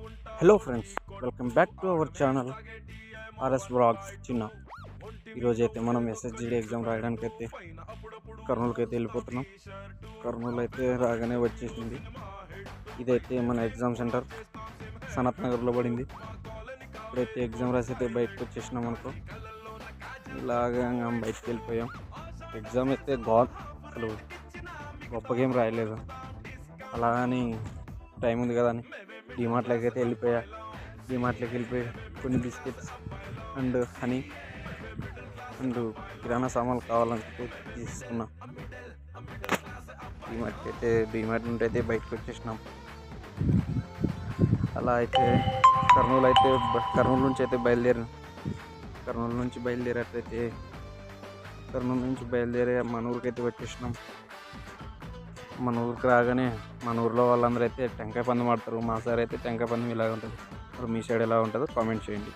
Hello friends, welcome back to our channel RS blogs చిన్న. ఈరోజు అయితే మనం ఎస్ఎస్జిడి ఎగ్జామ్ రాయడానికి అయితే కర్నూలుకి అయితే వెళ్ళిపోతున్నాం. కర్నూలు అయితే రాగానే వచ్చేసింది. ఇదైతే మన ఎగ్జామ్ సెంటర్ సనత్ నగర్లో పడింది. ఇప్పుడైతే ఎగ్జామ్ రాసి అయితే బయటకు వచ్చేసినాం అనుకో. ఇలాగా బయటకు వెళ్ళిపోయాం. ఎగ్జామ్ అయితే అసలు గొప్పగా ఏం రాయలేదు. అలా అని టైం ఉంది కదా అని డిమార్ట్లోకి అయితే వెళ్ళిపోయా. డిమార్ట్లోకి వెళ్ళిపోయి కొన్ని బిస్కెట్స్ అండ్ హనీ అండ్ కిరాణా సామాన్లు కావాలంటే తీసుకున్నా. డిమార్ట్ నుండి అయితే బయటకు వచ్చేసినాం. అలా అయితే కర్నూలు నుంచి అయితే బయలుదేరాను. కర్నూలు నుంచి బయలుదేరి మన ఊరికైతే వచ్చేసినాం. మన ఊరికి రాగానే మన ఊరిలో వాళ్ళందరూ అయితే టెంకాయ పందెం ఆడతారు. మా సార్ అయితే టెంకాయ పందెం ఇలాగ ఉంటుంది. మరి మీ సైడ్ ఎలా ఉంటుందో కామెంట్ చేయండి.